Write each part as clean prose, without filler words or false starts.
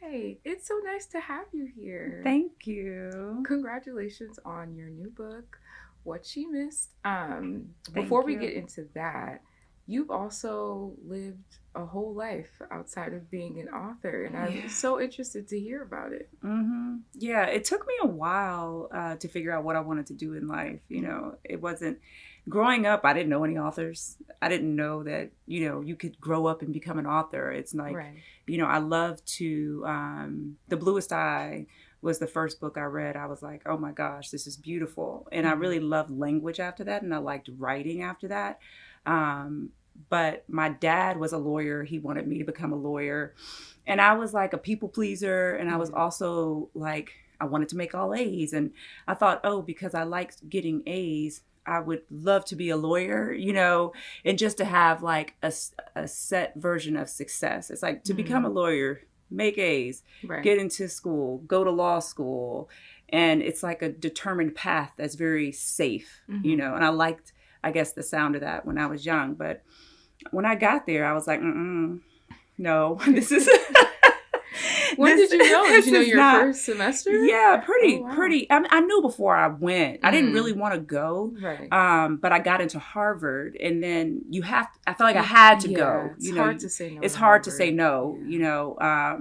Hi, it's so nice to have you here. Thank you. Congratulations on your new book, What She Missed. Before Thank we you. get into that, you've also lived a whole life outside of being an author, and I'm Yeah. so interested to hear about it. Yeah, it took me a while to figure out what I wanted to do in life. It wasn't growing up, I didn't know any authors. I didn't know that, you could grow up and become an author. It's like, Right. I love to, The Bluest Eye was the first book I read. I was like, oh my gosh, this is beautiful. And I Mm-hmm. really loved language after that, and I liked writing after that. Um, but my dad was a lawyer. He wanted me to become a lawyer. And I was like a people pleaser. And I was Yeah. also like, I wanted to make all A's. And I thought, oh, because I liked getting A's, I would love to be a lawyer, and just to have like a set version of success. It's like to become a Mm-hmm. lawyer, make A's, Right. get into school, go to law school. And it's like a determined path that's very safe, Mm-hmm. and I liked, I guess, the sound of that when I was young. But when I got there, I was like, no, this is When did you know? Did you this know is your not. first semester? Yeah, Oh, pretty, wow. pretty. I knew before I went. I didn't really Mm. want to go, Right. but I got into Harvard, and then you have. I felt like I had to Yeah, go. it's hard to say no It's to hard to say Harvard. no. Yeah.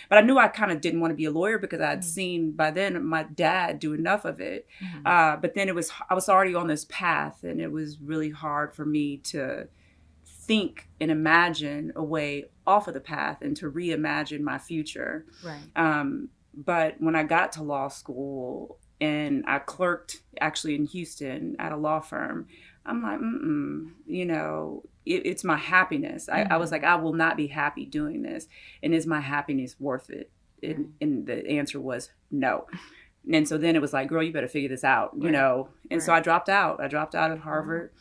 But I knew I kind of didn't want to be a lawyer because I'd Mm. seen by then my dad do enough of it. Mhm. But then I was already on this path, and it was really hard for me to think and imagine a way off of the path and to reimagine my future. Right. But when I got to law school and I clerked actually in Houston at a law firm, I'm like, it's my happiness. I was like, Mhm. I will not be happy doing this. And is my happiness worth it? Right. And the answer was no. And so then it was like, girl, you better figure this out, Right. And so Right. I dropped out. I dropped out of Wow. Harvard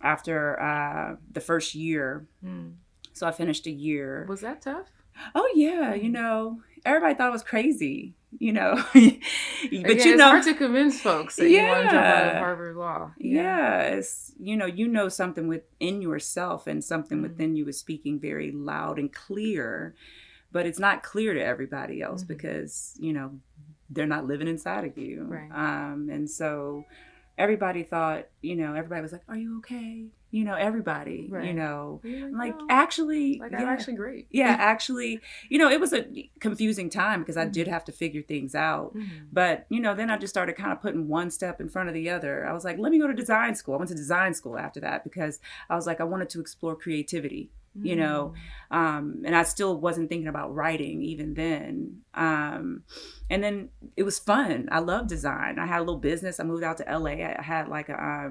after the first year. Mm. So I finished a year. Was that tough? Oh yeah, Mm. everybody thought I was crazy, but Again, it's hard to convince folks that you want to drop out of yeah, Harvard Law. Yeah. yes, something within yourself and something Mm. within you is speaking very loud and clear, but it's not clear to everybody else Mhm. because they're not living inside of you, Right. and so everybody thought, everybody was like, are you okay? Everybody, Right. You're I'm like, like, no, actually, like I'm yeah. actually great. Yeah, actually, it was a confusing time because I did Mhm. have to figure things out. Mhm. But, then I just started kind of putting one step in front of the other. I was like, let me go to design school. I went to design school after that because I was like, I wanted to explore creativity, Mm. and I still wasn't thinking about writing even then. And then it was fun. I love design. I had a little business. I moved out to LA. I had like I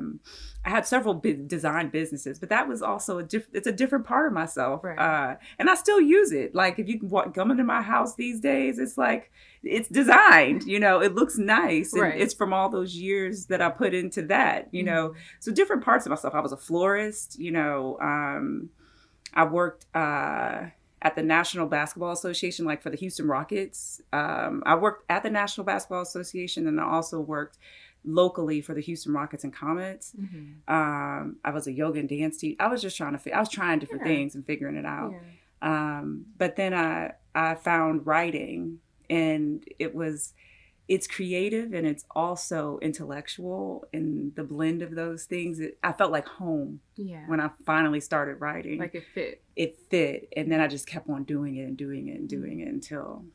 had several design businesses, but that was also it's a different part of myself. Right. And I still use it. Like if you come into my house these days, it's like it's designed. It looks nice, and Right. it's from all those years that I put into that. Mhm. So different parts of myself. I was a florist. I worked at the National Basketball Association, like for the Houston Rockets. I worked at the National Basketball Association, and I also worked locally for the Houston Rockets and Comets. Mhm. I was a yoga and dance teacher. I was just I was trying different Yeah. things and figuring it out. Yeah. But then I found writing, and it's creative and it's also intellectual, and the blend of those things. I felt like home Yeah. when I finally started writing. Like it fit. It fit, and then Yeah. I just kept on doing it and doing it and doing Mhm. it until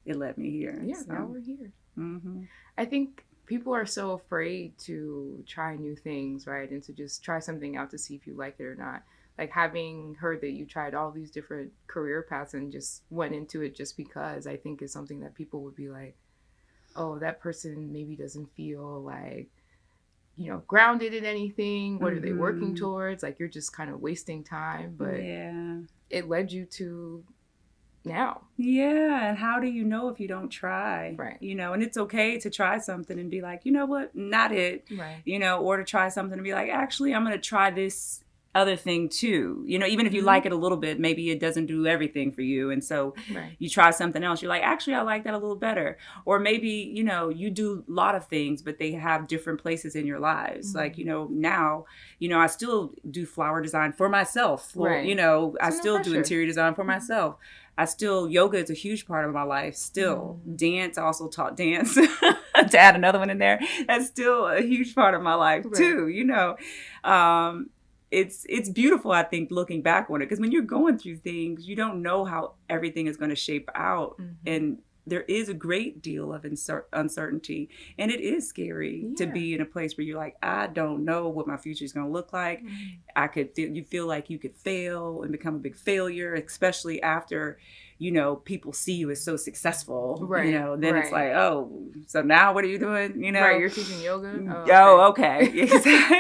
it led me here. Yeah. Now So, we're here. mm-hmm. I think people are so afraid to try new things, right? And to just try something out to see if you like it or not. Like having heard that you tried all these different career paths and just went into it just because, I think is something that people would be like, oh, that person maybe doesn't feel like, grounded in anything. What are they working Mm-hmm. towards? Like you're just kind of wasting time. But Yeah. it led you to now. Yeah, and how do you know if you don't try? Right. And it's okay to try something and be like, you know what, not it, Right. or to try something and be like, actually, I'm going to try this other thing too. Even if you like it a little bit, maybe it doesn't do everything for you. And so you try something else. You're like, actually, I like that a little better. Or maybe, you do a lot of things, but they have different places in your lives. Like, now, I still do flower design for myself. I still do interior design for myself. Yoga is a huge part of my life still. Dance, I also taught dance to add another one in there. That's still a huge part of my life too, It's beautiful, I think, looking back on it, because when you're going through things, you don't know how everything is going to shape out. And there is a great deal of uncertainty, and it is scary to be in a place where you're like, I don't know what my future is going to look like. You feel like you could fail and become a big failure, especially after, people see you as so successful, then it's like, oh, so now what are you doing? Right, you're teaching yoga? Okay.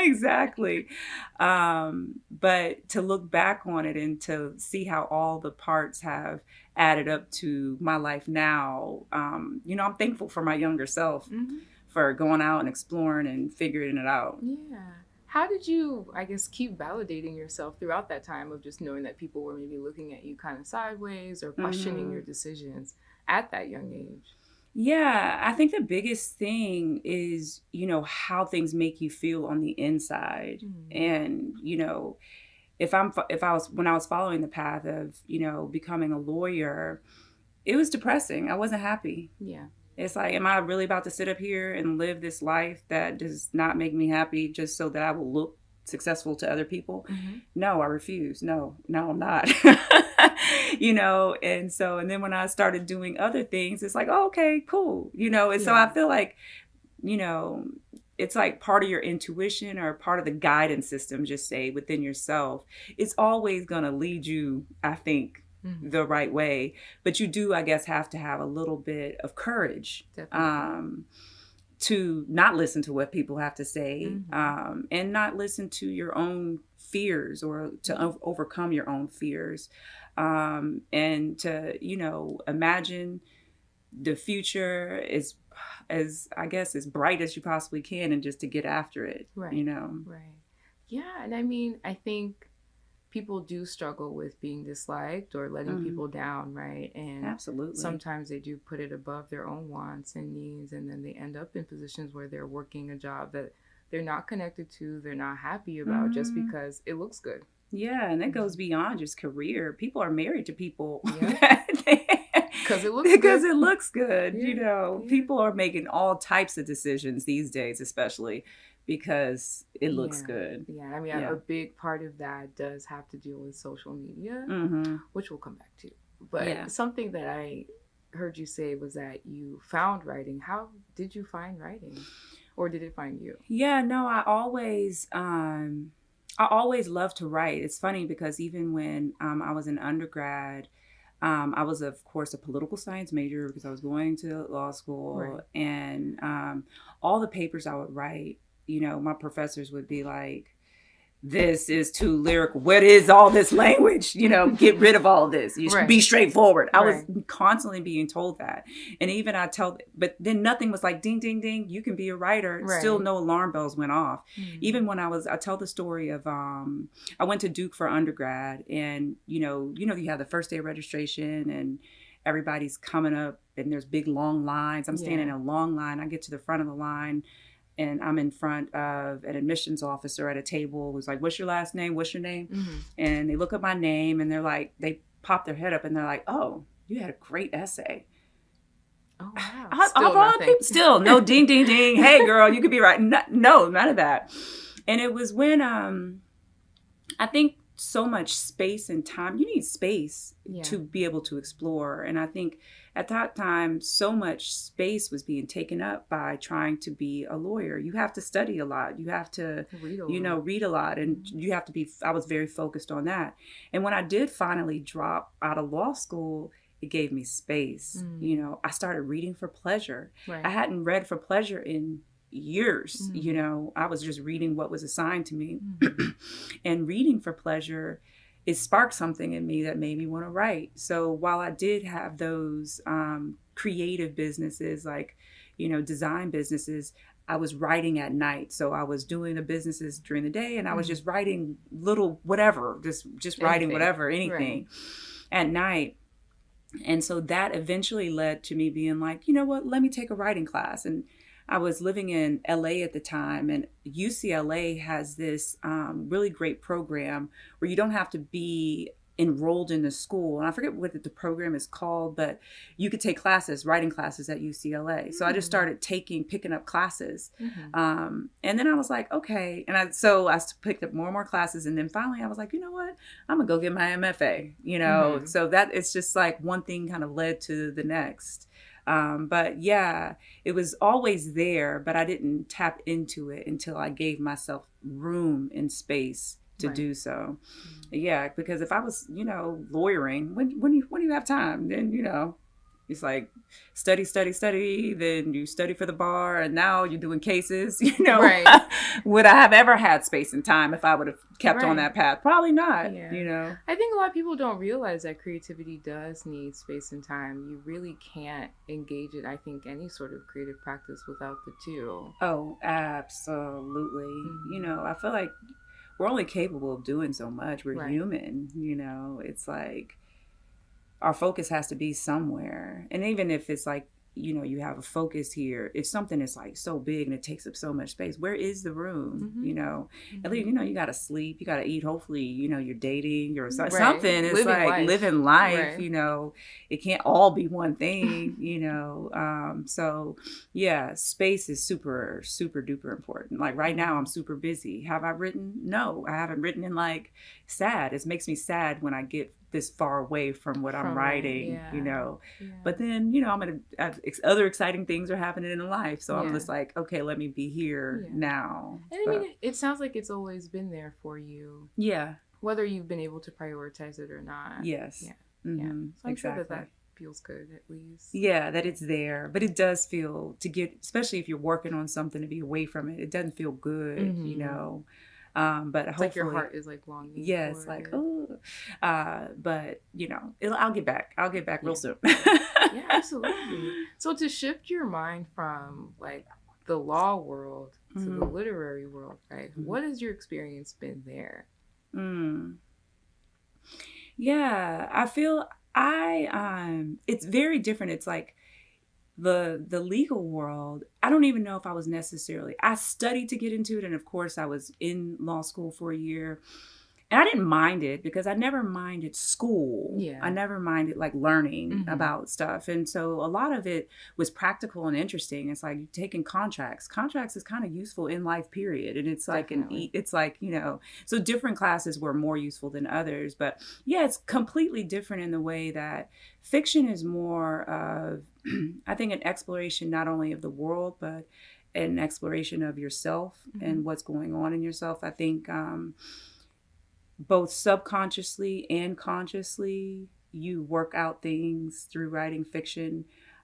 Exactly. But to look back on it and to see how all the parts have added up to my life now, I'm thankful for my younger self for going out and exploring and figuring it out. Yeah. How did you, I guess, keep validating yourself throughout that time of just knowing that people were maybe looking at you kind of sideways or questioning your decisions at that young age? Yeah, I think the biggest thing is, how things make you feel on the inside. And, when I was following the path of, becoming a lawyer, it was depressing. I wasn't happy. Yeah. It's like, am I really about to sit up here and live this life that does not make me happy just so that I will look successful to other people? No, I refuse. No, I'm not. And then when I started doing other things, it's like, oh, okay, cool. So I feel like, it's like part of your intuition or part of the guidance system, just say within yourself. It's always going to lead you, I think, the right way. But you do, I guess, have to have a little bit of courage to not listen to what people have to say, and not listen to your own fears or to overcome your own fears, and to, imagine the future as I guess as bright as you possibly can, and just to get after it. Right. Yeah. And I mean, I think people do struggle with being disliked or letting people down, right? And absolutely, sometimes they do put it above their own wants and needs, and then they end up in positions where they're working a job that they're not connected to, they're not happy about, just because it looks good. Yeah, and that goes beyond just career. People are married to people because it looks good. People are making all types of decisions these days, especially because it looks good. Yeah, I mean, a big part of that does have to deal with social media, which we'll come back to. But something that I heard you say was that you found writing. How did you find writing? Or did it find you? Yeah, no, I always loved to write. It's funny because even when I was an undergrad, I was, of course, a political science major because I was going to law school. And all the papers I would write, my professors would be like, this is too lyrical. What is all this language? Get rid of all of this. You should be straightforward. I was constantly being told that. And even but then nothing was like, ding, ding, ding, you can be a writer. Still no alarm bells went off. Even when I tell the story of, I went to Duke for undergrad, and, you have the first day of registration and everybody's coming up and there's big long lines. I'm standing in a long line. I get to the front of the line, and I'm in front of an admissions officer at a table who's like, what's your last name? What's your name? And they look up my name and they're like, they pop their head up and they're like, oh, you had a great essay. Oh, wow. Still no ding, ding, ding. Hey, girl, you could be right. No, none of that. And it was when I think so much space and time. You need space to be able to explore. And I think at that time, so much space was being taken up by trying to be a lawyer. You have to study a lot. You have to, read a lot. And you have to I was very focused on that. And when I did finally drop out of law school, it gave me space. I started reading for pleasure. I hadn't read for pleasure in years. I was just reading what was assigned to me. And reading for pleasure, it sparked something in me that made me want to write. So while I did have those creative businesses, like, design businesses, I was writing at night. So I was doing the businesses during the day, and I was just writing little whatever, just writing Anything. whatever, Right. anything at night. And so that eventually led to me being like, you know what, let me take a writing class. And I was living in LA at the time, and UCLA has this really great program where you don't have to be enrolled in the school. And I forget what the program is called, but you could take classes, writing classes at UCLA. So I just started picking up classes. And then I was like, okay. And I picked up more and more classes. And then finally I was like, you know what? I'm going to go get my MFA, So that it's just like one thing kind of led to the next. But yeah, it was always there, but I didn't tap into it until I gave myself room and space to do so. Yeah, because if I was, lawyering, when you have time, then it's like study, then you study for the bar, and now you're doing cases. Right. Would I have ever had space and time if I would have kept on Right. that path? Probably not. Yeah. I think a lot of people don't realize that creativity does need space and time. You really can't engage in, I think, any sort of creative practice without the two. Oh, absolutely. I feel like we're only capable of doing so much. We're human. It's like our focus has to be somewhere. And even if it's like, you have a focus here, if something is like so big and it takes up so much space, where is the room? At least, you got to sleep, you got to eat. Hopefully, you're dating or something. It's living like life. Living life, it can't all be one thing, So yeah, space is super, super duper important. Like right now I'm super busy. Have I written? No, I haven't written in like sad. It makes me sad when I get this far away from what I'm writing, But then, other exciting things are happening in life. So I'm just like, okay, let me be here now. And I mean, it sounds like it's always been there for you. Yeah. Whether you've been able to prioritize it or not. Yes. Yeah. So I'm sure that feels good at least. Yeah, that it's there. But it does feel especially if you're working on something, to be away from it, it doesn't feel good, But it's hopefully, like your heart is like longing. Yeah, it's like, but I'll get back. I'll get back real soon. Yeah, absolutely. So to shift your mind from like the law world to the literary world, right? What has your experience been there? Yeah, I feel it's very different. It's like the legal world, I don't even know if I studied to get into it. And of course I was in law school for a year, and I didn't mind it because I never minded school. Yeah. I never minded like learning about stuff. And so a lot of it was practical and interesting. It's like taking contracts. Contracts is kind of useful in life, period. And it's like, so different classes were more useful than others. But yeah, it's completely different in the way that fiction is more of, I think, an exploration not only of the world, but an exploration of yourself and what's going on in yourself. I think, both subconsciously and consciously, you work out things through writing fiction,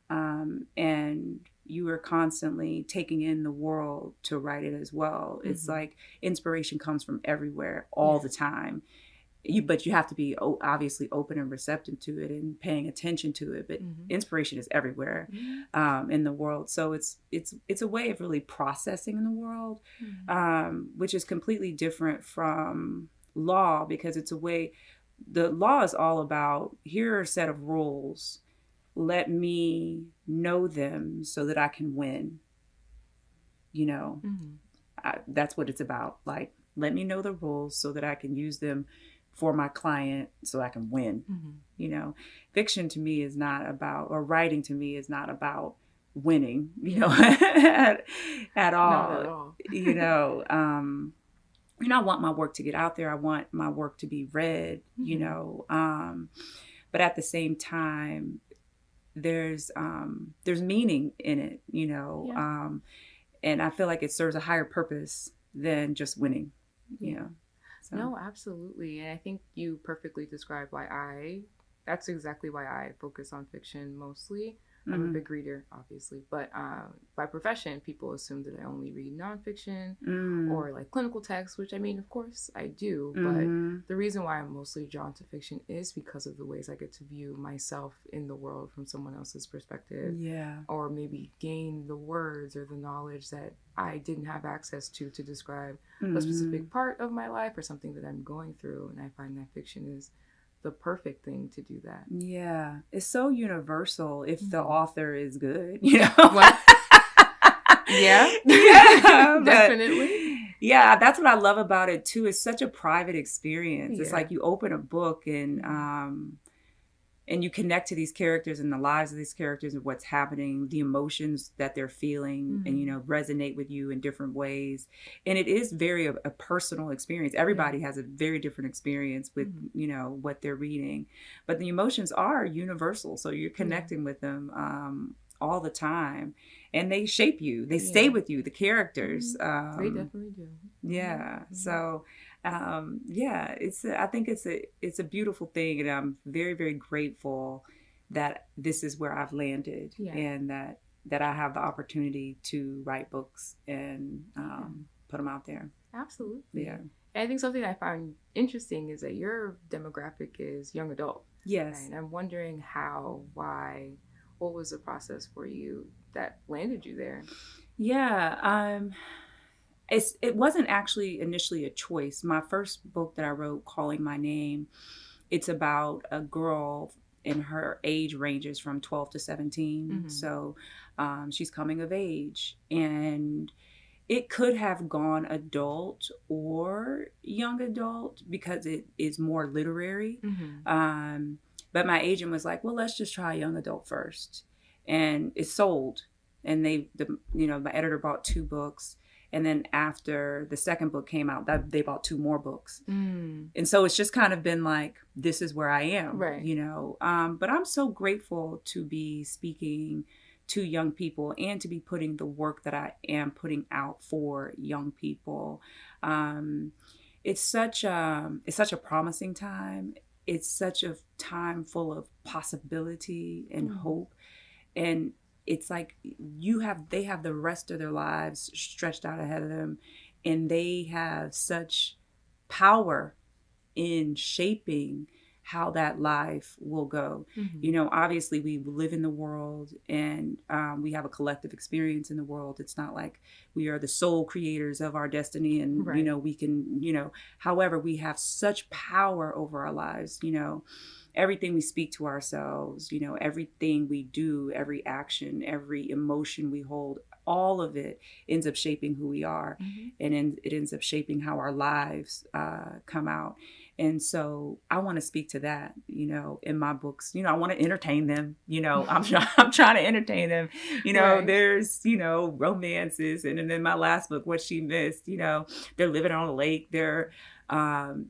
and you are constantly taking in the world to write it as well. It's like inspiration comes from everywhere all the time. But you have to be obviously open and receptive to it and paying attention to it. But inspiration is everywhere in the world. So it's a way of really processing in the world, which is completely different from law, because it's a way, the law is all about, here are a set of rules, let me know them so that I can win. That's what it's about. Like, let me know the rules so that I can use them for my client so I can win. Fiction to me is not about, or writing to me is not about winning, at all. Not at all. I want my work to get out there. I want my work to be read, but at the same time, there's meaning in it, and I feel like it serves a higher purpose than just winning, So. No, absolutely. And I think you perfectly described that's exactly why I focus on fiction mostly. I'm a Mm-hmm. big reader, obviously, but by profession, people assume that I only read nonfiction Mm. or like clinical text, which I mean, of course, I do. But Mm-hmm. the reason why I'm mostly drawn to fiction is because of the ways I get to view myself in the world from someone else's perspective, Yeah. or maybe gain the words or the knowledge that I didn't have access to describe a Mm-hmm. specific part of my life or something that I'm going through. And I find that fiction is the perfect thing to do that. Yeah. It's so universal if the Mm-hmm. author is good, you know? Well, yeah, Yeah, but definitely. yeah, that's what I love about it too. It's such a private experience. It's Yeah. like you open a book Mm-hmm. and you connect to these characters and the lives of these characters and what's happening, the emotions that they're feeling, and Mm-hmm. resonate with you in different ways. And it is very a personal experience. Yeah. Everybody has a very different experience with Mm-hmm. what they're reading, but the emotions are universal. So you're Yeah. connecting with them all the time, and they shape you. They stay Yeah. with you. The Mm-hmm. characters. They definitely do. Yeah. Mm-hmm. So, yeah, I think it's a beautiful thing, and I'm very, very grateful that this is where I've landed, Yeah. and that I have the opportunity to write books and Yeah. put them out there. Absolutely. Yeah. And I think something I find interesting is that your demographic is young adult. Right. Yes. And I'm wondering how, why, what was the process for you that landed you there? Yeah. It wasn't actually initially a choice. My first book that I wrote, Calling My Name, it's about a girl, and her age ranges from 12 to 17. Mm-hmm. So she's coming of age. And it could have gone adult or young adult because it is more literary. Mm-hmm. Um, but my agent was like, well, let's just try young adult first. And it sold. And my editor bought two books. And then after the second book came out, they bought two more books. Mm. And so it's just kind of been like, this is where I am, Right. But I'm so grateful to be speaking to young people and to be putting the work that I am putting out for young people. Um, it's such a promising time. It's such a time full of possibility and Mm. hope. And it's like they have the rest of their lives stretched out ahead of them, and they have such power in shaping how that life will go. Mm-hmm. Obviously we live in the world, and we have a collective experience in the world. It's not like we are the sole creators of our destiny, and Right. we can, however, we have such power over our lives. Everything we speak to ourselves, everything we do, every action, every emotion we hold, all of it ends up shaping who we are. Mm-hmm. And it ends up shaping how our lives come out. And so I want to speak to that, in my books. I want to entertain them. I'm trying to entertain them. Right. There's, romances. And then my last book, What She Missed, they're living on a lake. They're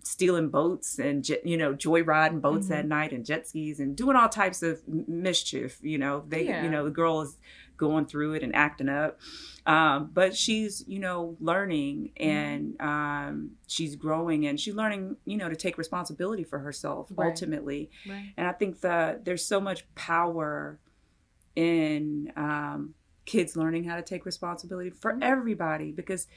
stealing boats and, joyriding boats Mm-hmm. at night, and jet skis, and doing all types of mischief. Yeah. The girl is going through it and acting up. But she's, learning, Mm-hmm. and she's growing, and she's learning, to take responsibility for herself Right. ultimately. Right. And I think there's so much power in kids learning how to take responsibility for Mm-hmm. everybody, because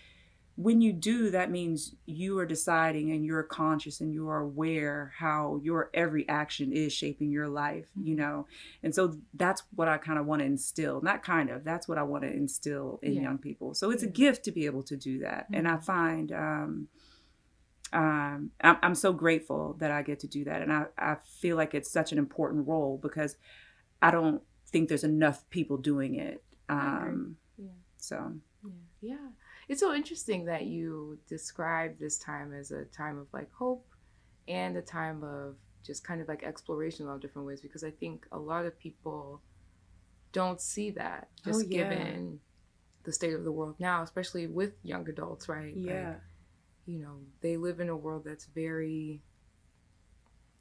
when you do, that means you are deciding, and you're conscious, and you are aware how your every action is shaping your life, Mm-hmm. And so that's what I kind of want to instill. That's what I want to instill in Yeah. young people. So it's a Yeah. gift to be able to do that. And I Mm-hmm. find I'm so grateful that I get to do that. And I feel like it's such an important role, because I don't think there's enough people doing it. I agree. Yeah. So. Yeah. Yeah. It's so interesting that you describe this time as a time of like hope and a time of just kind of like exploration in all different ways, because I think a lot of people don't see that, Oh just yeah. given the state of the world now, especially with young adults, right? Yeah. Like, they live in a world that's very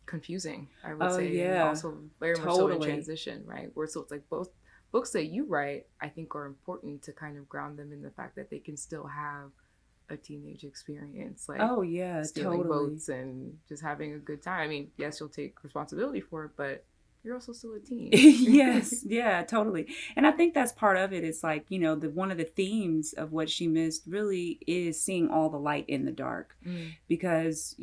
confusing, I would Oh say, and yeah. also very much so in Totally. transition, right? Where so it's like both books that you write, I think, are important to kind of ground them in the fact that they can still have a teenage experience, like Oh yeah, stealing totally. boats and just having a good time. I mean, yes, you'll take responsibility for it, but you're also still a teen. Yes, yeah, totally. And I think that's part of it. It's like, the one of the themes of what she missed really is seeing all the light in the dark. Because,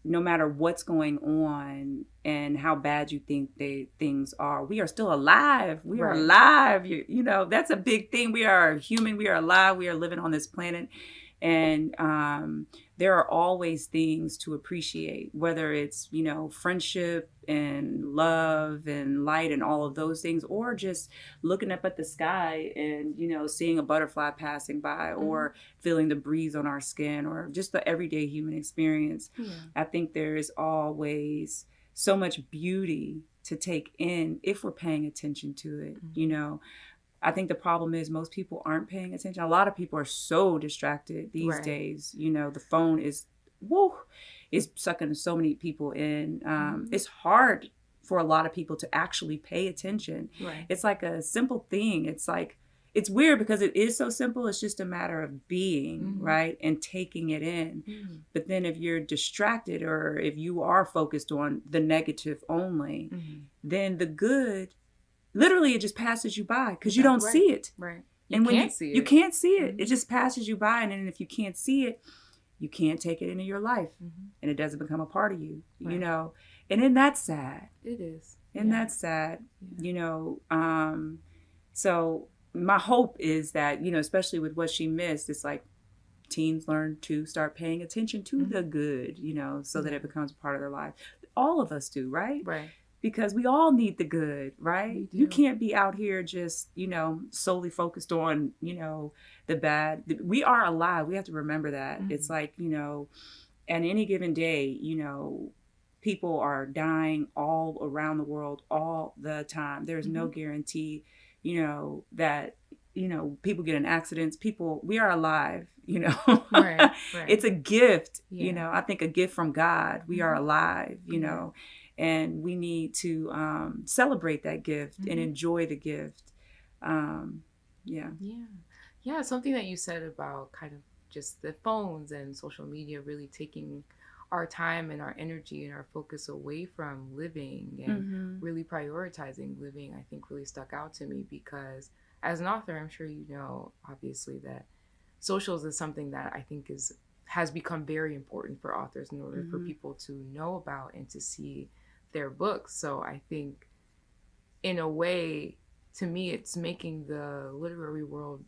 no matter what's going on and how bad you think things are, we are still alive. We are alive. That's a big thing. We are human. We are alive. We are living on this planet. And there are always things to appreciate, whether it's, friendship and love and light and all of those things, or just looking up at the sky and, seeing a butterfly passing by, or feeling the breeze on our skin, or just the everyday human experience. Yeah. I think there is always so much beauty to take in if we're paying attention to it, I think the problem is most people aren't paying attention. A lot of people are so distracted these days. The phone is sucking so many people in. It's hard for a lot of people to actually pay attention. Right. It's like a simple thing. It's weird because it is so simple. It's just a matter of being, right? And taking it in. But then if you're distracted, or if you are focused on the negative only, then the good, literally, it just passes you by because you don't see it. Right. You can't see it. It just passes you by. And then if you can't see it, you can't take it into your life. And it doesn't become a part of you, And then that's sad. It is. And that's sad, So my hope is that, especially with what she missed, it's like teens learn to start paying attention to the good, so that it becomes part of their life. All of us do, right? Right. Because we all need the good, right? You can't be out here just, solely focused on, the bad. We are alive. We have to remember that. It's like, at any given day, people are dying all around the world all the time. There's no guarantee, that, people get in accidents. We are alive, Right. It's a gift, I think a gift from God. We are alive, and we need to celebrate that gift and enjoy the gift. Yeah. Something that you said about kind of just the phones and social media really taking our time and our energy and our focus away from living and really prioritizing living, I think really stuck out to me because as an author, I'm sure obviously, that socials is something that I think has become very important for authors in order for people to know about and to see their books. So I think in a way, to me, it's making the literary world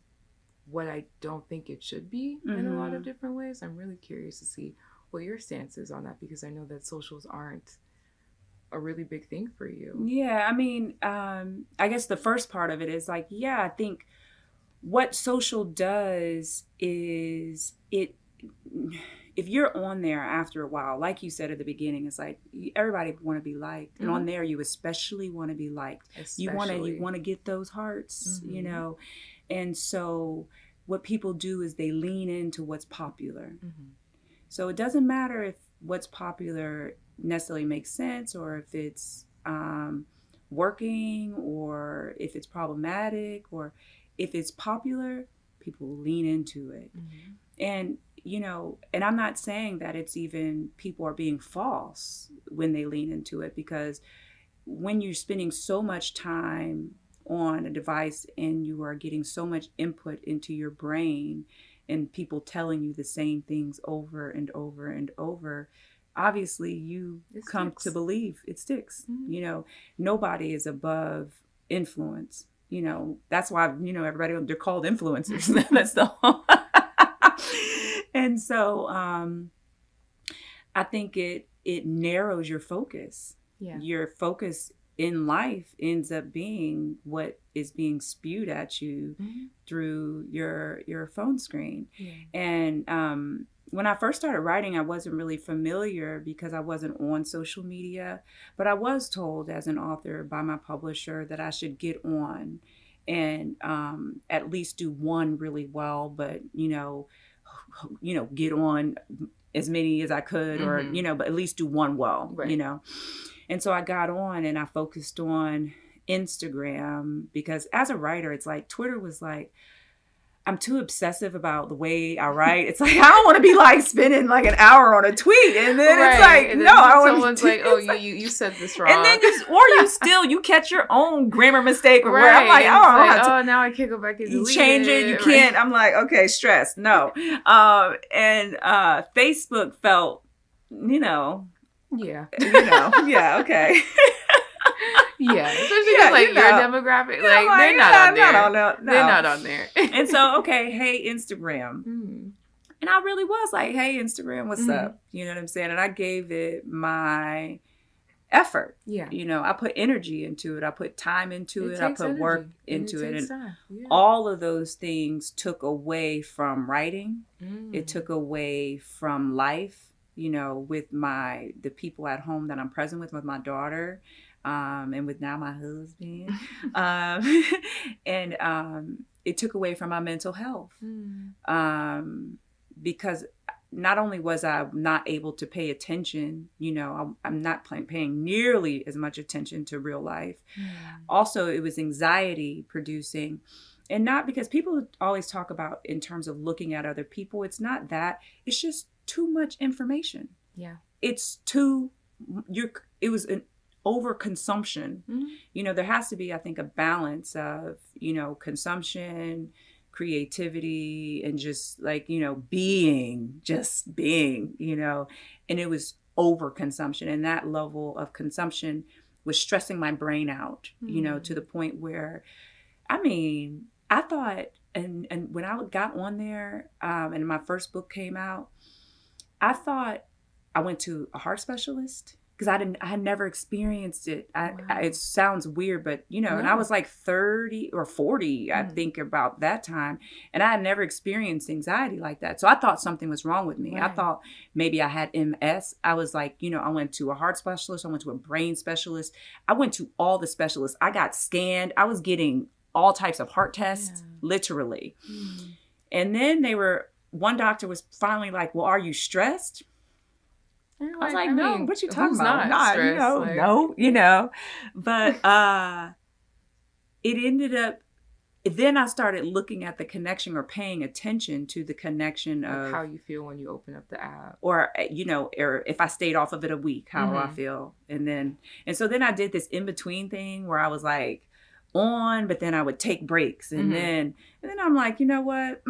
what I don't think it should be in a lot of different ways. I'm really curious to see what your stance is on that, because I know that socials aren't a really big thing for you. Yeah, I mean, I guess the first part of it is like, I think what social does is if you're on there after a while, like you said at the beginning, it's like everybody want to be liked, and on there you especially want to be liked. You want to get those hearts, and so what people do is they lean into what's popular. So it doesn't matter if what's popular necessarily makes sense, or if it's working, or if it's problematic, or if it's popular, people lean into it. And and I'm not saying that it's even people are being false when they lean into it, because when you're spending so much time on a device and you are getting so much input into your brain and people telling you the same things over and over and over, obviously you come to believe it sticks. Nobody is above influence. That's why, everybody, they're called influencers. That's the whole. And so I think it narrows your focus. Yeah. Your focus in life ends up being what is being spewed at you through your phone screen. Yeah. And when I first started writing, I wasn't really familiar because I wasn't on social media, but I was told as an author by my publisher that I should get on and at least do one really well, but get on as many as I could, or but at least do one well, right. And so I got on and I focused on Instagram, because as a writer, it's like Twitter was like, I'm too obsessive about the way I write. It's like, I don't want to be like spending like an hour on a tweet. And then it's like, And no, then I don't want someone's to. like, oh, you said this wrong. And then you catch your own grammar mistake. Or where I'm like, It's oh, like, oh, now I can't go back and delete change it. You can't. I'm like, okay, stress. No. And Facebook felt, yeah, yeah, okay. Yeah, especially because your demographic, like they're not on there. They're not on there. And so, okay, hey Instagram, and I really was like, hey Instagram, what's up? You know what I'm saying? And I gave it my effort. Yeah, I put energy into it. I put time into it. I put work into it, and all of those things took away from writing. It took away from life. With the people at home that I'm present with my daughter. And with now my husband, and it took away from my mental health, because not only was I not able to pay attention, I'm not paying nearly as much attention to real life. Also, it was anxiety producing, and not because people always talk about in terms of looking at other people. It's not that. It's just too much information. Yeah, it's it was an overconsumption. There has to be, I think, a balance of, consumption, creativity, and just like, being, and it was overconsumption. And that level of consumption was stressing my brain out, to the point where, I thought, and when I got on there, and my first book came out, I thought I went to a heart specialist. Because I had never experienced it. It sounds weird, but and I was like 30 or 40, I think, about that time. And I had never experienced anxiety like that. So I thought something was wrong with me. Right. I thought maybe I had MS. I was like, I went to a heart specialist. I went to a brain specialist. I went to all the specialists. I got scanned. I was getting all types of heart tests, literally. And then one doctor was finally like, well, are you stressed? I was like, no, what you talking about? No. But it ended up, then I started looking at the connection or paying attention to the connection of how you feel when you open up the app. Or, or if I stayed off of it a week, how do I feel? And so then I did this in-between thing where I was like on, but then I would take breaks. And then I'm like, you know what?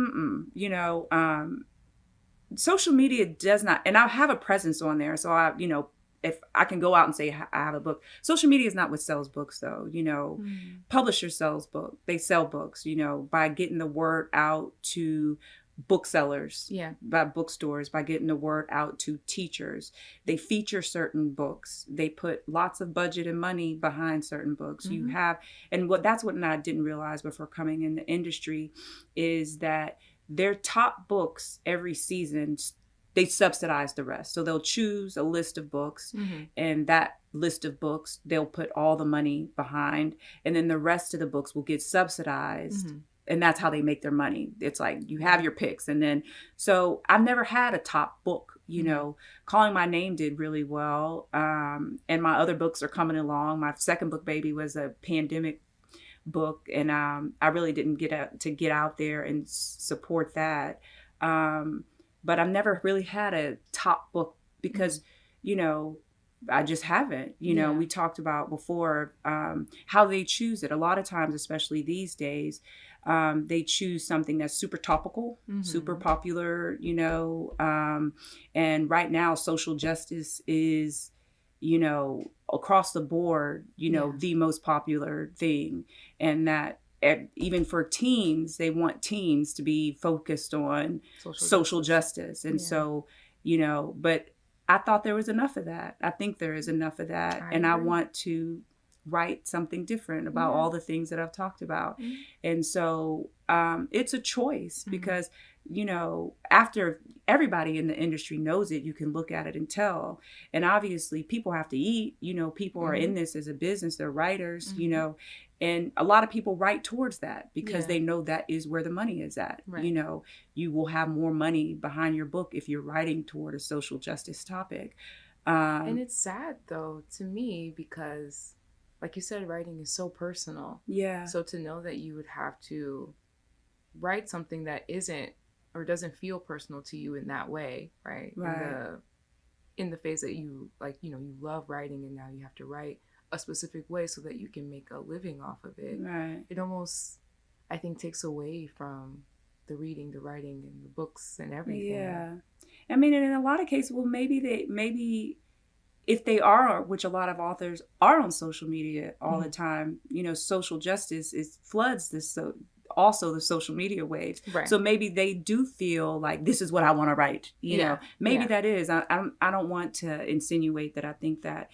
Social media does not, and I have a presence on there. So if I can go out and say I have a book, social media is not what sells books though. Publishers they sell books, by getting the word out to booksellers, by bookstores, by getting the word out to teachers. They feature certain books. They put lots of budget and money behind certain books. And that's what I didn't realize before coming in the industry is that their top books every season, they subsidize the rest. So they'll choose a list of books, and that list of books, they'll put all the money behind, and then the rest of the books will get subsidized. And that's how they make their money. It's like you have your picks. And then, so I've never had a top book, Calling My Name did really well. And my other books are coming along. My second book, Baby, was a pandemic book, and I really didn't get out there and support that, but I've never really had a top book because I just haven't. We talked about before how they choose it. A lot of times, especially these days, they choose something that's super topical, super popular, and right now social justice is across the board, the most popular thing. And that even for teens, they want teens to be focused on social justice. And so, but I thought there was enough of that. I think there is enough of that. I want to write something different about all the things that I've talked about. And so it's a choice because, after everybody in the industry knows it, you can look at it and tell. And obviously people have to eat, people are in this as a business, they're writers, and a lot of people write towards that because they know that is where the money is at. Right. You will have more money behind your book if you're writing toward a social justice topic. And it's sad though to me because like you said, writing is so personal. Yeah. So to know that you would have to write something that isn't or doesn't feel personal to you in that way, right? Right. In the phase that you like, you love writing and now you have to write a specific way so that you can make a living off of it. Right. It almost, I think, takes away from the reading, the writing, and the books and everything. Yeah. I mean, and in a lot of cases, well, maybe if they are, which a lot of authors are on social media all the time, social justice is floods this, so also the social media waves. Right. So maybe they do feel like this is what I want to write. Maybe that is. I don't want to insinuate that I think that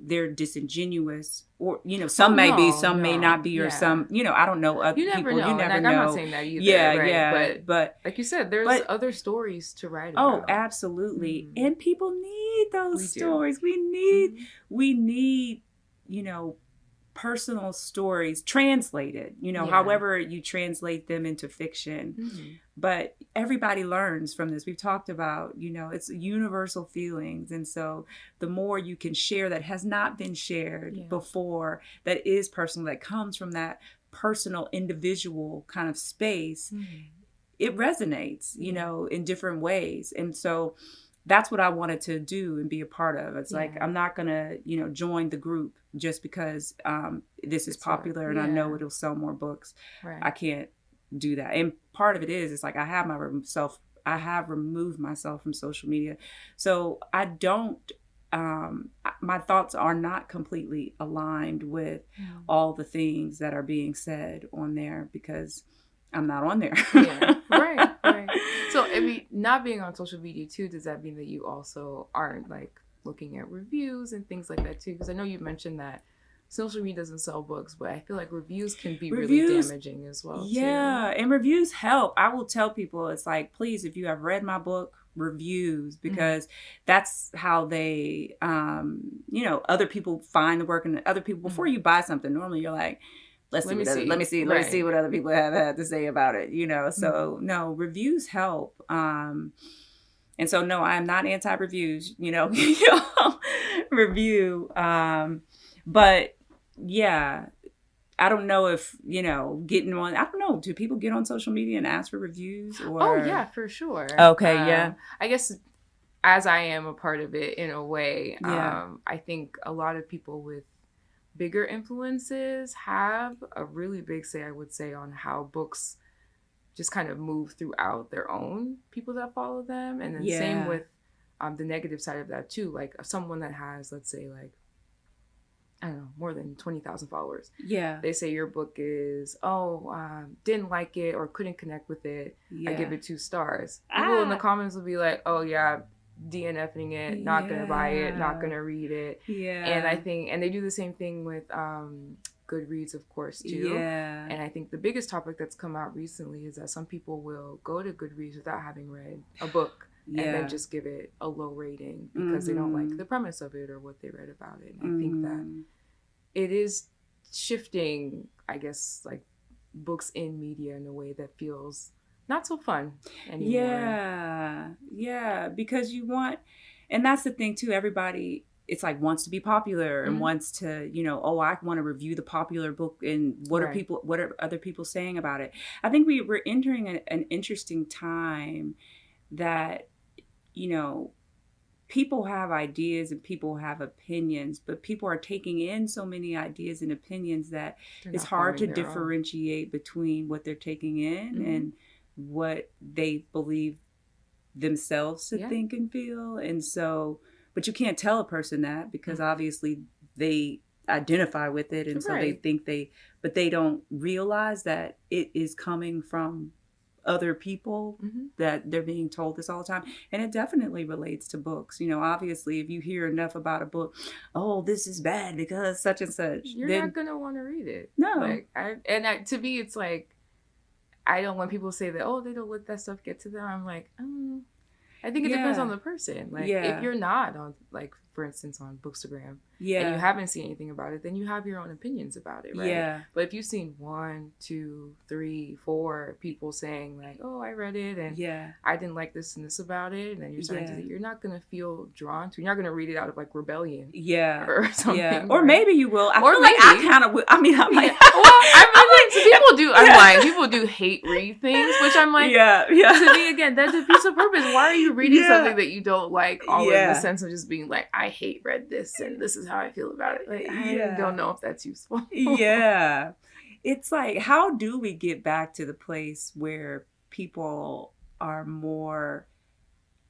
they're disingenuous, or some may be, some may not be, or some I don't know. You never know. You never know. I'm not saying that either. Right? But like you said, there's other stories to write about. Oh, absolutely. And people need those stories. We need personal stories translated, however you translate them into fiction. But everybody learns from this. We've talked about, it's universal feelings. And so the more you can share that has not been shared before, that is personal, that comes from that personal, individual kind of space, it resonates, in different ways. And so that's what I wanted to do and be a part of. It's like, I'm not going to, join the group just because this is popular and I know it'll sell more books. Right. I can't do that. And part of it is, it's like I have removed myself from social media. So I don't, my thoughts are not completely aligned with all the things that are being said on there because I'm not on there. Right. So, I mean, not being on social media too, does that mean that you also aren't like looking at reviews and things like that too? Because I know you mentioned that social media doesn't sell books, but I feel like reviews can be really damaging as well. Yeah, too. And reviews help. I will tell people, it's like, please, if you have read my book, reviews, because that's how they, other people find the work, and other people, before you buy something, normally you're like, let me see what other people have had to say about it, So no, reviews help. And so no, I'm not anti-reviews, review. But yeah, I don't know if, getting on, I don't know, do people get on social media and ask for reviews? Or? Oh yeah, for sure. Okay. Yeah. I guess as I am a part of it in a way, I think a lot of people with bigger influences have a really big say, I would say, on how books just kind of move throughout their own people that follow them. And then same with the negative side of that too. Like someone that has, let's say, like, I don't know, more than 20,000 followers. Yeah. They say your book is, didn't like it or couldn't connect with it. I give it 2 stars. People in the comments will be like, oh yeah, DNFing it, not gonna buy it, not gonna read it. Yeah. And I think, and they do the same thing with Goodreads, of course, too. Yeah. And I think the biggest topic that's come out recently is that some people will go to Goodreads without having read a book and then just give it a low rating because they don't like the premise of it or what they read about it. And I think that it is shifting, I guess, like books in media in a way that feels not so fun anymore. Yeah, because you want, and that's the thing too, everybody, it's like wants to be popular and wants to, I want to review the popular book and what are other people saying about it. I think we're entering an interesting time that, people have ideas and people have opinions, but people are taking in so many ideas and opinions that it's hard to differentiate between what they're taking in and what they believe themselves to think and feel. And so, but you can't tell a person that because obviously they identify with it. And so they think but they don't realize that it is coming from other people, that they're being told this all the time. And it definitely relates to books. Obviously, if you hear enough about a book, oh, this is bad because such and such, you're not going to want to read it. No. To me, it's like, I don't, when people say that, oh, they don't let that stuff get to them, I'm like, I think it depends on the person. Like, if you're not on, like, for instance, on Bookstagram, Yeah. and you haven't seen anything about it, then you have your own opinions about it, right? Yeah. But if you've seen 1, 2, 3, 4 people saying like, "Oh, I read it and Yeah. I didn't like this and this about it," and then you're starting to, you're not gonna feel drawn to. You're not gonna read it out of like rebellion, Yeah. or something. Yeah. Or right? maybe you will. I Or feel like maybe. I kind of will. I mean, I'm like, Well, I mean, like, people do. I'm lying. People do hate read things, which I'm like, yeah. to me, again, that defeats the purpose. Why are you reading something that you don't like, all in the sense of just being like, I hate read this and this is how I feel about it. Like, I don't know if that's useful. Yeah. It's like, how do we get back to the place where people are more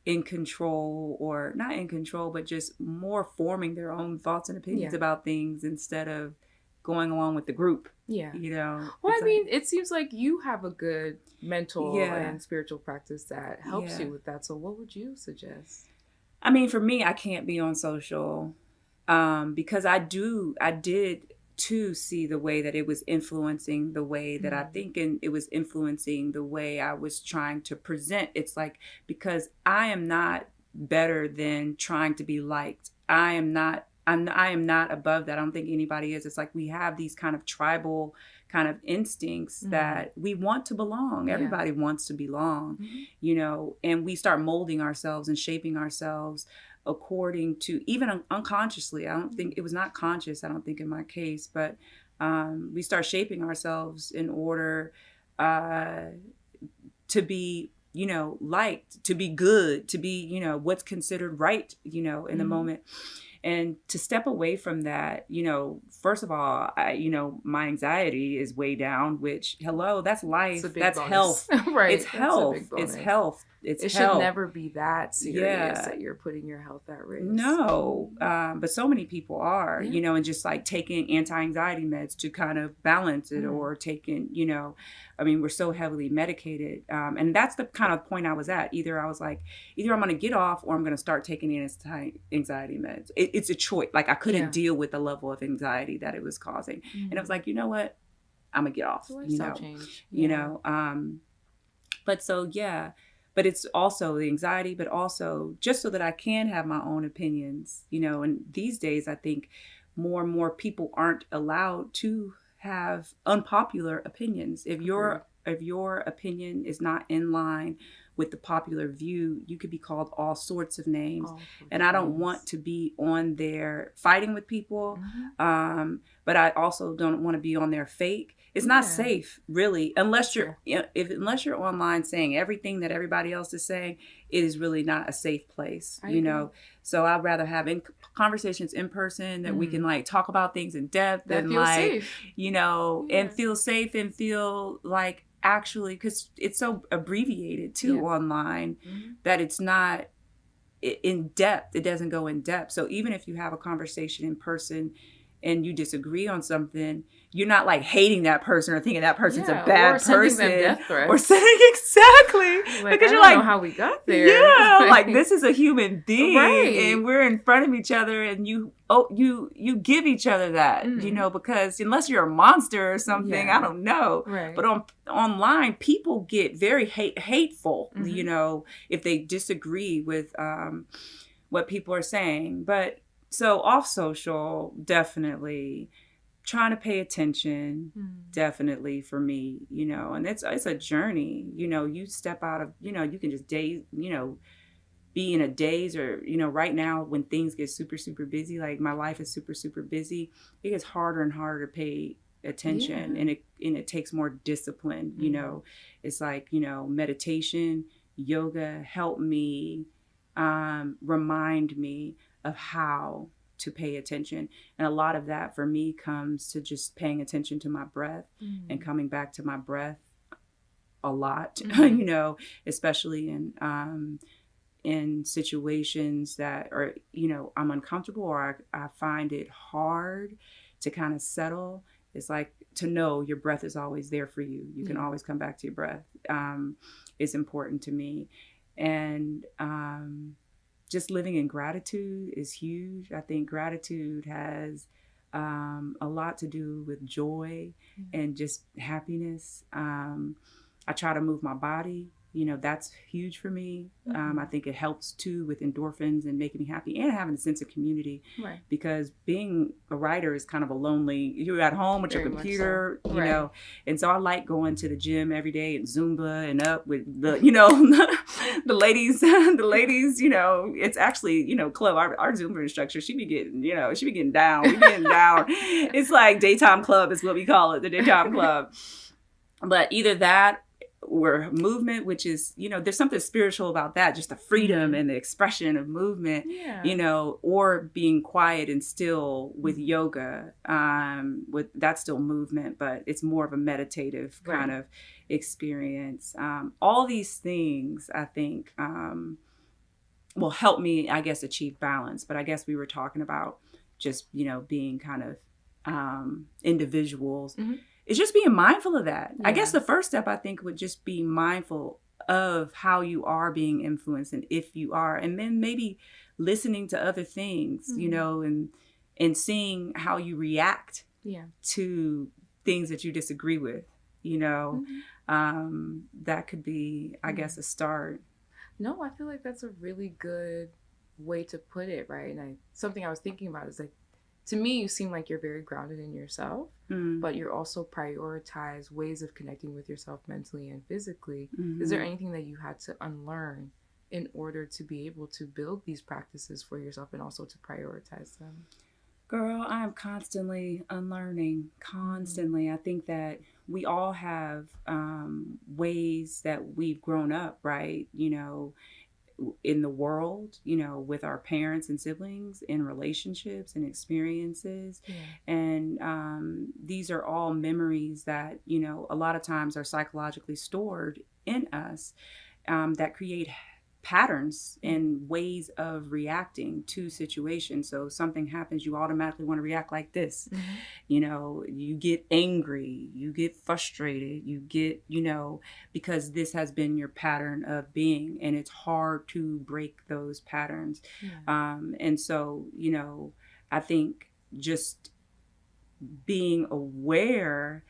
in control, or not in control, but just more forming their own thoughts and opinions about things instead of going along with the group? Yeah. You know? Well, I mean, it seems like you have a good mental Yeah. and spiritual practice that helps you with that. So what would you suggest? I mean, for me, I can't be on social because I did too see the way that it was influencing the way that I think, and it was influencing the way I was trying to present. It's like, because I am not better than trying to be liked. I am not above that. I don't think anybody is. It's like we have these kind of tribal kind of instincts that we want to belong. Everybody wants to belong, you know, and we start molding ourselves and shaping ourselves according to, even unconsciously. I don't think it was not conscious, I don't think in my case, but we start shaping ourselves in order to be, you know, liked, to be good, to be, you know, what's considered right, you know, in the moment. And to step away from that, you know, first of all, you know, my anxiety is way down, which, hello, that's life. That's bonus. Health. Right. It's health. It's health. It should never be that serious that you're putting your health at risk. No. But so many people are, you know, and just like taking anti-anxiety meds to kind of balance it, or taking, you know, I mean, we're so heavily medicated. And that's the kind of point I was at. Either I was like, either I'm going to get off or I'm going to start taking anti-anxiety meds. It's a choice. Like, I couldn't deal with the level of anxiety that it was causing. And I was like, you know what? I'm going to get off. You know, change. You know, but so, yeah. But it's also the anxiety, but also just so that I can have my own opinions, you know. And these days, I think more and more people aren't allowed to have unpopular opinions. If your opinion is not in line with the popular view, you could be called all sorts of names. And I don't want to be on there fighting with people. But I also don't want to be on there fake. It's not safe, really, unless you're online saying everything that everybody else is saying. It is really not a safe place, you know. So I'd rather have conversations in person that we can like talk about things in depth that and like safe. You know, and feel safe and feel like actually, because it's so abbreviated too online that it's not in depth. It doesn't go in depth. So even if you have a conversation in person and you disagree on something, you're not like hating that person or thinking that person's a bad person. Or sending them death threats. Or sending, exactly. Like, because you're like, I don't know how we got there. Yeah, like this is a human being. Right. And we're in front of each other, and you give each other that, you know, because unless you're a monster or something, I don't know. Right. But online, people get very hateful, you know, if they disagree with what people are saying. But so off social, definitely trying to pay attention, definitely for me, you know, and it's a journey, you know. You step out of, you know, you can just days, you know, be in a daze, or, you know, right now when things get super, super busy, like my life is super, super busy, it gets harder and harder to pay attention, and it takes more discipline, you know. It's like, you know, meditation, yoga help me remind me of how to pay attention. And a lot of that for me comes to just paying attention to my breath and coming back to my breath a lot, you know, especially in situations that are, you know, I'm uncomfortable, or I find it hard to kind of settle. It's like to know your breath is always there for you. You can always come back to your breath. Is important to me. And just living in gratitude is huge. I think gratitude has a lot to do with joy and just happiness. I try to move my body That's huge for me. Mm-hmm. I think it helps too with endorphins and making me happy and having a sense of community. Right. Because being a writer is kind of a lonely, you're at home with your Very much so. computer, Right. and so I like going to the gym every day and Zumba and up with the, the ladies, it's actually, club, our Zumba instructor, she be getting down, we getting down. It's like daytime club is what we call it, the daytime club. But either that or movement, which is, there's something spiritual about that, just the freedom and the expression of movement, or being quiet and still with yoga, that's still movement, but it's more of a meditative kind of experience. All these things, I think, will help me, I guess, achieve balance. But I guess we were talking about just, being kind of individuals. Mm-hmm. It's just being mindful of that. Yeah. I guess the first step, I think, would just be mindful of how you are being influenced and if you are, and then maybe listening to other things, and seeing how you react to things that you disagree with, that could be, I guess, a start. No, I feel like that's a really good way to put it, right? And something I was thinking about is like, to me, you seem like you're very grounded in yourself, but you're also prioritize ways of connecting with yourself mentally and physically. Mm-hmm. Is there anything that you had to unlearn in order to be able to build these practices for yourself and also to prioritize them? Girl, I am constantly unlearning, constantly. I think that we all have ways that we've grown up, right? In the world, with our parents and siblings, in relationships and experiences. Yeah. And these are all memories that, a lot of times are psychologically stored in us, that create patterns and ways of reacting to situations. So something happens, you automatically want to react like this. Mm-hmm. You get angry, you get frustrated, you get, because this has been your pattern of being, and it's hard to break those patterns. Yeah. And so, I think just being aware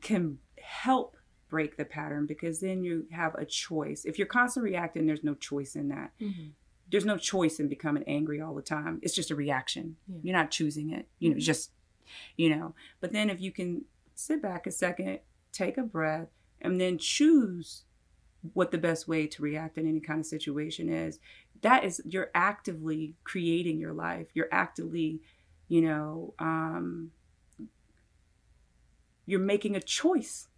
can help break the pattern, because then you have a choice. If you're constantly reacting, there's no choice in that. Mm-hmm. There's no choice in becoming angry all the time. It's just a reaction. Yeah. You're not choosing it. But then if you can sit back a second, take a breath, and then choose what the best way to react in any kind of situation is, you're actively creating your life. You're actively, you're making a choice.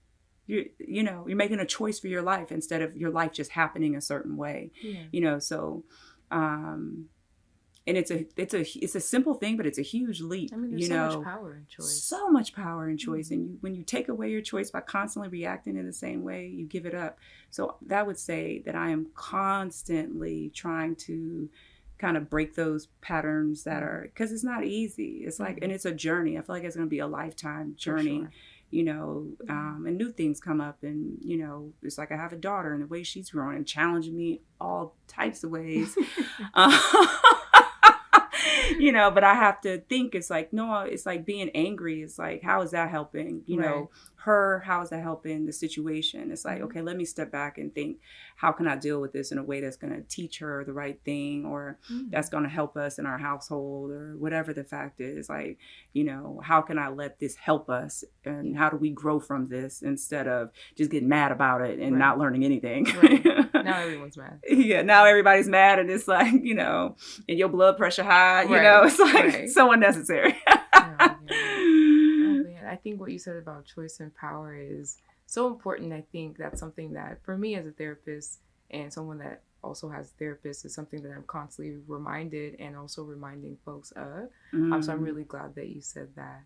You're making a choice for your life instead of your life just happening a certain way. Yeah. So, and it's a simple thing, but it's a huge leap. I mean, there's so much power in choice. So much power in choice. Mm-hmm. And when you take away your choice by constantly reacting in the same way, you give it up. So that would say that I am constantly trying to kind of break those patterns that are, because it's not easy. It's like, and it's a journey. I feel like it's going to be a lifetime journey. For sure. And new things come up, and, it's like I have a daughter, and the way she's growing and challenging me all types of ways. But I have to think, it's like, no, it's like being angry. It's like, how is that helping, her? How is that helping the situation? It's like, okay, let me step back and think, how can I deal with this in a way that's going to teach her the right thing, or that's going to help us in our household, or whatever the fact is. Like, how can I let this help us, and how do we grow from this instead of just getting mad about it and not learning anything? Right. Now everyone's mad. Yeah, now everybody's mad, and it's like, and your blood pressure high, it's like so unnecessary. Oh, man. I think what you said about choice and power is so important. I think that's something that, for me as a therapist and someone that also has therapists, is something that I'm constantly reminded and also reminding folks of. So I'm really glad that you said that.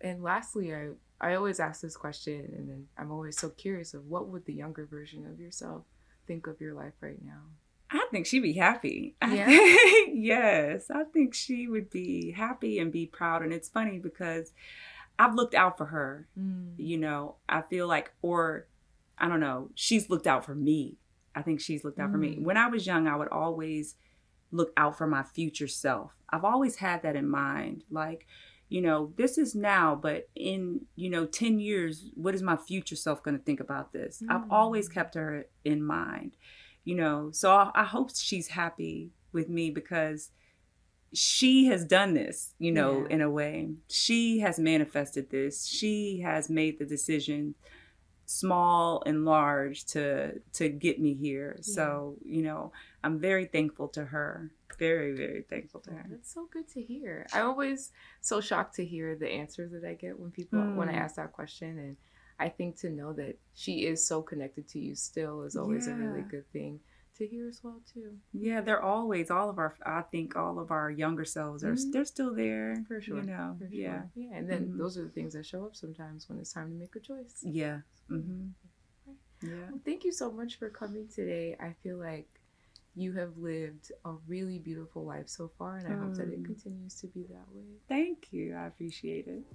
And lastly, I always ask this question, and then I'm always so curious of what would the younger version of yourself think of your life right now? I think she'd be happy. Yeah. Yes, I think she would be happy and be proud. And it's funny because I've looked out for her. I feel like, or I don't know, she's looked out for me. I think she's looked out for me. When I was young, I would always look out for my future self. I've always had that in mind. Like, this is now, but in, 10 years, what is my future self going to think about this? I've always kept her in mind, so I hope she's happy with me, because she has done this, in a way. She has manifested this. She has made the decision, small and large, to get me here. Yeah. So, I'm very thankful to her. Very, very thankful to her. That's so good to hear. I'm always so shocked to hear the answers that I get when I ask that question. And I think to know that she is so connected to you still is always a really good thing to hear as well too. Yeah, they're always, I think all of our younger selves are, they're still there. For sure. For sure. Yeah. Yeah. And then those are the things that show up sometimes when it's time to make a choice. Yeah. Yeah. Well, thank you so much for coming today. I feel like you have lived a really beautiful life so far, and I hope that it continues to be that way. Thank you. I appreciate it.